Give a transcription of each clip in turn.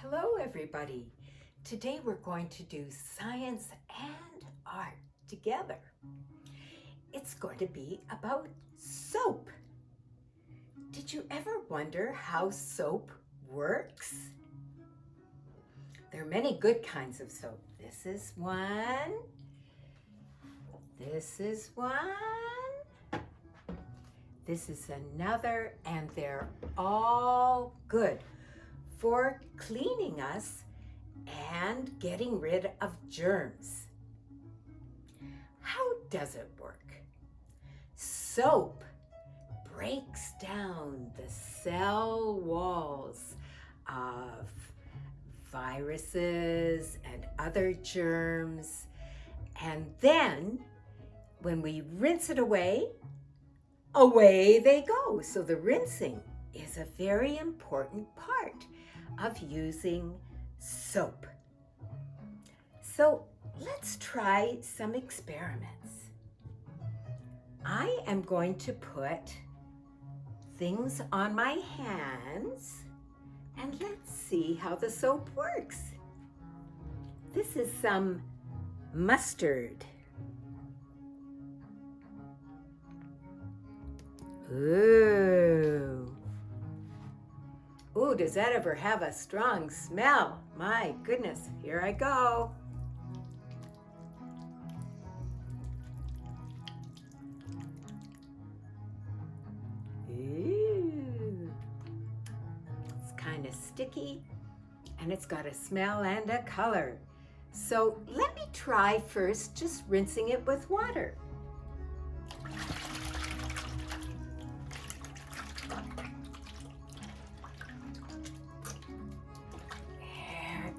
Hello everybody. Today we're going to do science and art together. It's going to be about soap. Did you ever wonder how soap works? There are many good kinds of soap. This is one. This is one. This is another, and they're all good for cleaning us and getting rid of germs. How does it work? Soap breaks down the cell walls of viruses and other germs, and then when we rinse it away they go. So the rinsing is a very important part of using soap. So let's try some experiments. I am going to put things on my hands and let's see how the soap works. This is some mustard. Ooh, does that ever have a strong smell? My goodness, here I go. Ooh, it's kind of sticky and it's got a smell and a color. So let me try first just rinsing it with water.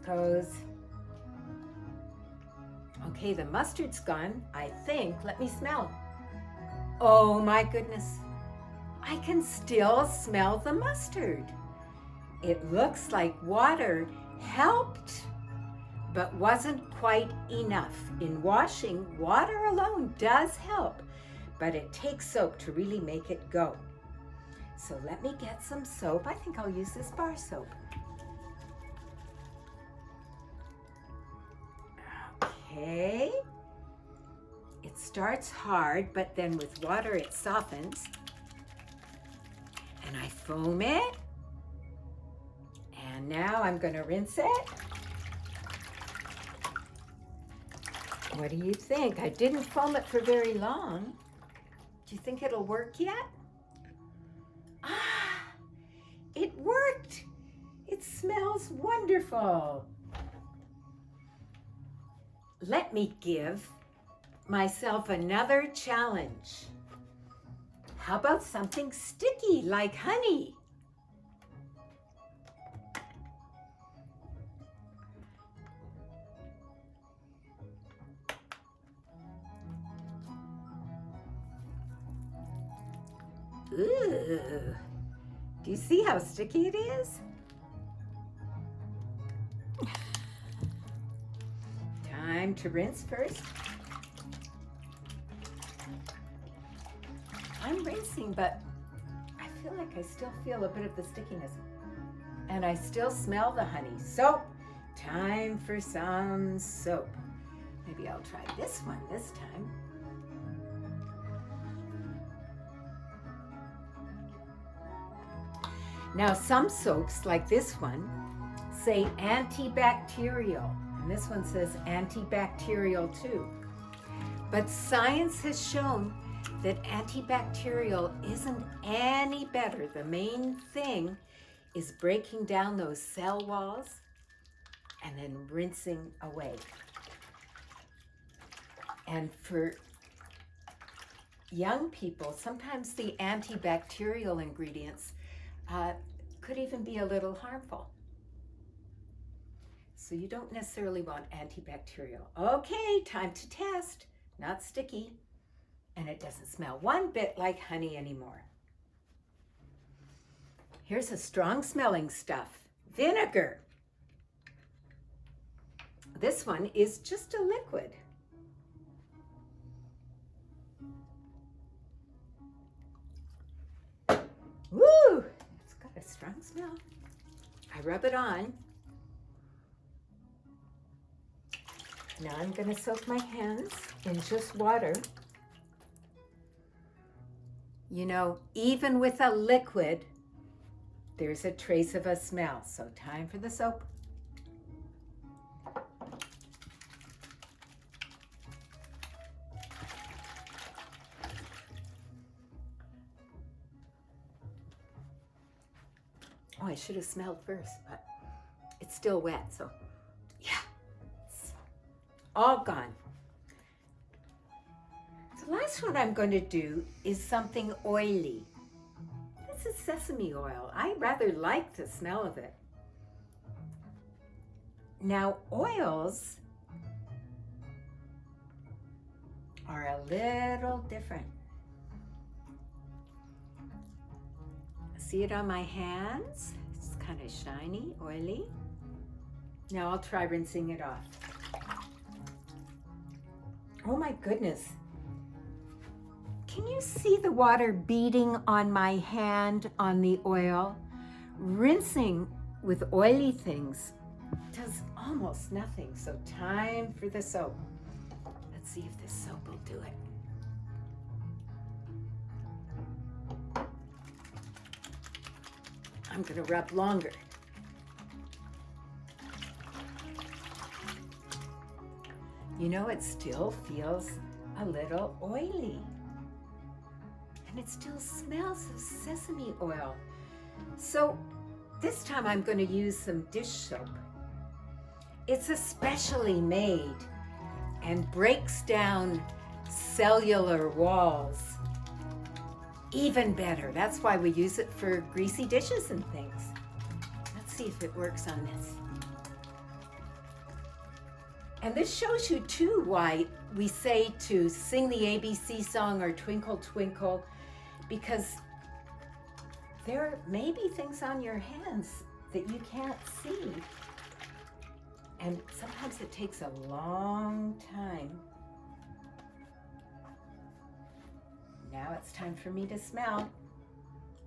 Goes. Okay, the mustard's gone, I think. Let me smell. Oh my goodness. I can still smell the mustard. It looks like water helped, but wasn't quite enough. In washing, water alone does help, but it takes soap to really make it go. So let me get some soap. I think I'll use this bar soap. Okay, it starts hard, but then with water it softens. And I foam it. And now I'm going to rinse it. What do you think? I didn't foam it for very long. Do you think it'll work yet? Ah, it worked. It smells wonderful. Let me give myself another challenge. How about something sticky like honey? Ooh, do you see how sticky it is? Time to rinse first. I'm rinsing, but I feel like I still feel a bit of the stickiness. And I still smell the honey. Soap. Time for some soap. Maybe I'll try this one this time. Now some soaps, like this one, say antibacterial. And this one says antibacterial too. But science has shown that antibacterial isn't any better. The main thing is breaking down those cell walls and then rinsing away. And for young people, sometimes the antibacterial ingredients could even be a little harmful. So you don't necessarily want antibacterial. Okay, time to test. Not sticky. And it doesn't smell one bit like honey anymore. Here's a strong smelling stuff. Vinegar. This one is just a liquid. Woo! It's got a strong smell. I rub it on Now I'm going to soak my hands in just water. You know, even with a liquid, there's a trace of a smell. So time for the soap. Oh, I should have smelled first, but it's still wet, so yeah, it's all gone. The last one I'm going to do is something oily. This is sesame oil. I rather like the smell of it. Now, oils are a little different. See it on my hands? It's kind of shiny, oily. Now I'll try rinsing it off. Oh my goodness. Can you see the water beading on my hand on the oil? Rinsing with oily things does almost nothing. So time for the soap. Let's see if this soap will do it. I'm going to rub longer. You know, it still feels a little oily. And it still smells of sesame oil. So this time I'm going to use some dish soap. It's especially made and breaks down cellular walls even better. That's why we use it for greasy dishes and things. Let's see if it works on this. And this shows you too why we say to sing the ABC song or Twinkle Twinkle, because there may be things on your hands that you can't see. And sometimes it takes a long time. Now it's time for me to smell.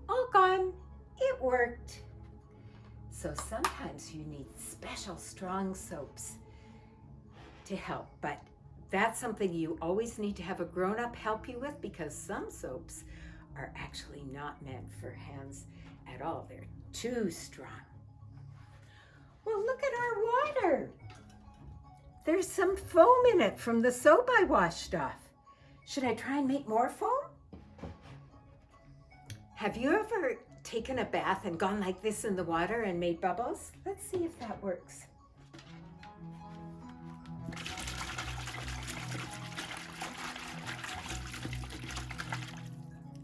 All gone. It worked. So sometimes you need special strong soaps to help, but that's something you always need to have a grown-up help you with, because some soaps are actually not meant for hands at all. They're too strong. Well, look at our water. There's some foam in it from the soap I washed off. Should I try and make more foam? Have you ever taken a bath and gone like this in the water and made bubbles? Let's see if that works.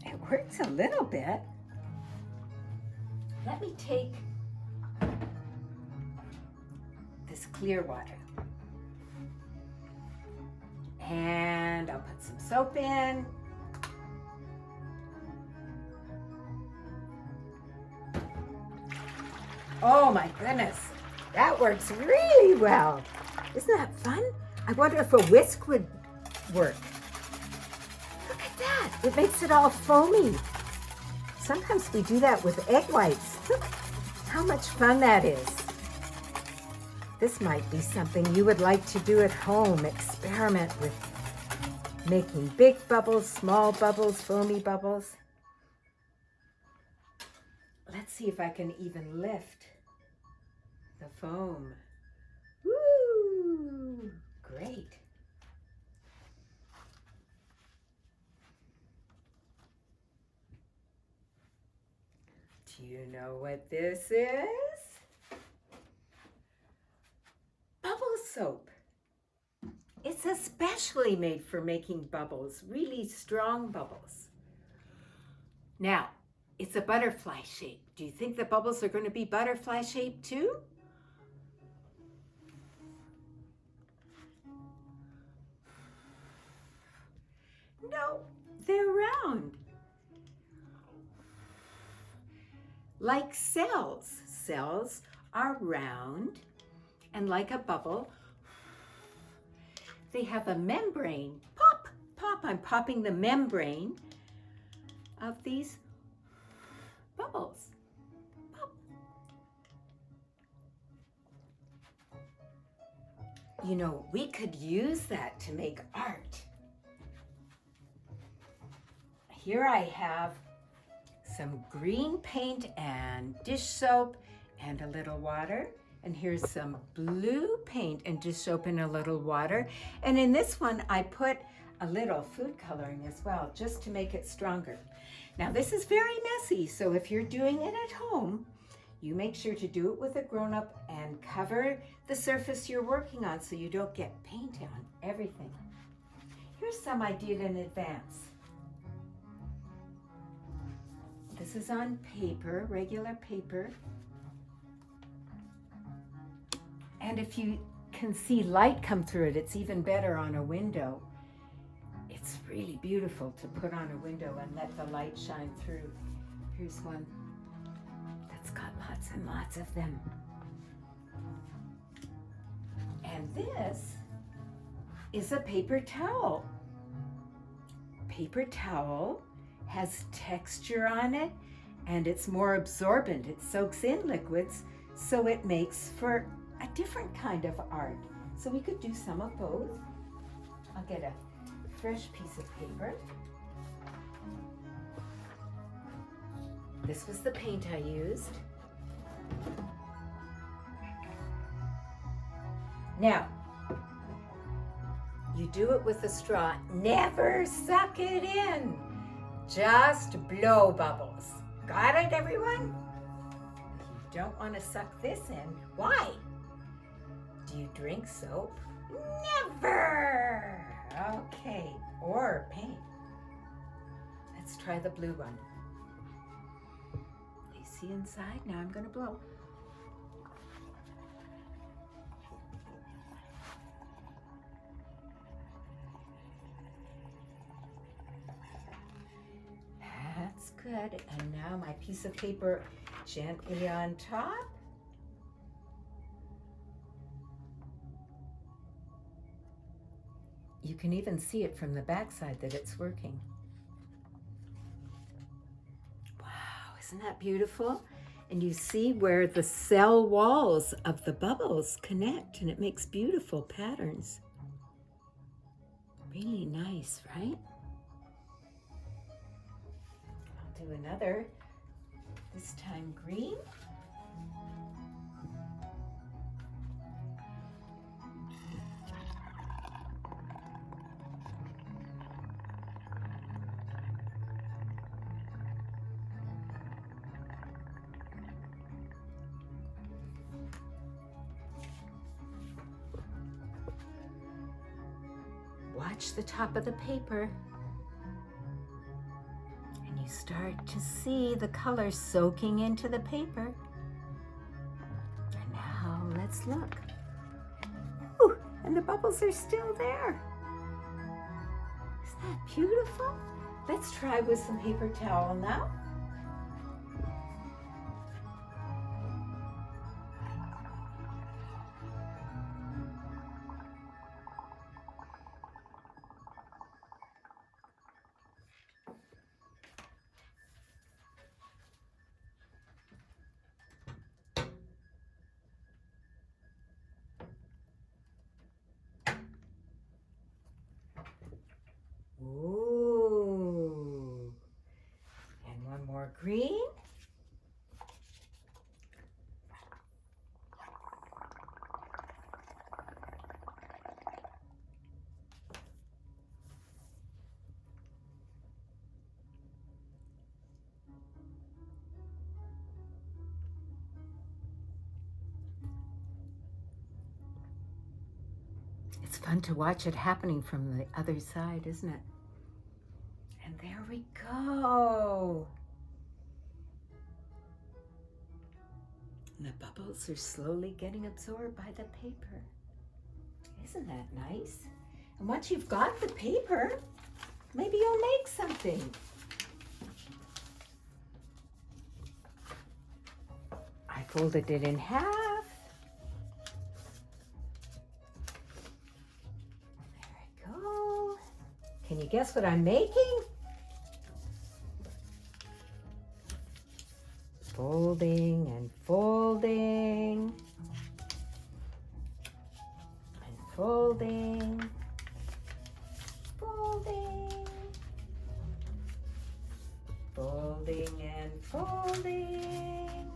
It works a little bit. Let me take this clear water and I'll put some soap in. Oh my goodness, that works really well. Isn't that fun? I wonder if a whisk would work. Look at that, it makes it all foamy. Sometimes we do that with egg whites. Look how much fun that is. This might be something you would like to do at home. Experiment with making big bubbles, small bubbles, foamy bubbles. Let's see if I can even lift the foam. Woo! Great. Do you know what this is? Bubble soap. It's especially made for making bubbles, really strong bubbles. Now, it's a butterfly shape. Do you think the bubbles are going to be butterfly shaped too? No, they're round. Like cells. Cells are round, and like a bubble, they have a membrane. Pop, pop, I'm popping the membrane of these bubbles. Pop. You know, we could use that to make art. Here I have some green paint and dish soap and a little water. And here's some blue paint and dish soap and a little water. And in this one, I put a little food coloring as well, just to make it stronger. Now this is very messy, so if you're doing it at home, you make sure to do it with a grown-up and cover the surface you're working on so you don't get paint on everything. Here's some I did in advance. This is on paper, regular paper. And if you can see light come through it, it's even better on a window. It's really beautiful to put on a window and let the light shine through. Here's one that's got lots and lots of them. And this is a paper towel. Paper towel has texture on it and it's more absorbent. It soaks in liquids, so it makes for a different kind of art. So we could do some of both. I'll get a fresh piece of paper. This was the paint I used. Now, you do it with a straw. Never suck it in. Just blow bubbles. Got it, everyone? You don't want to suck this in. Why? Do you drink soap? Never! Okay, or paint. Let's try the blue one. You see inside? Now I'm going to blow. That's good. And now my piece of paper gently on top. You can even see it from the backside that it's working. Wow, isn't that beautiful? And you see where the cell walls of the bubbles connect, and it makes beautiful patterns. Really nice, right? I'll do another, this time green. Watch the top of the paper, and you start to see the color soaking into the paper. And now let's look. Ooh, and the bubbles are still there. Isn't that beautiful? Let's try with some paper towel now. Ooh. And one more green. It's fun to watch it happening from the other side, isn't it? And there we go. And the bubbles are slowly getting absorbed by the paper. Isn't that nice? And once you've got the paper, maybe you'll make something. I folded it in half. There we go. Can you guess what I'm making? Folding and folding and folding, folding, folding and folding.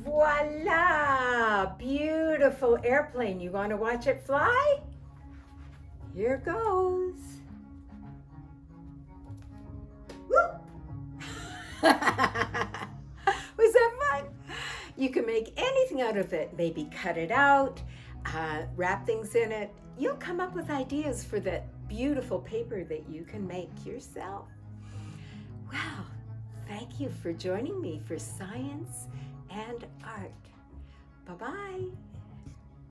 Voila! Beautiful airplane. You want to watch it fly? Here goes. Was that fun? You can make anything out of it. Maybe cut it out, wrap things in it. You'll come up with ideas for that beautiful paper that you can make yourself. Wow, thank you for joining me for Science and Art. Bye-bye.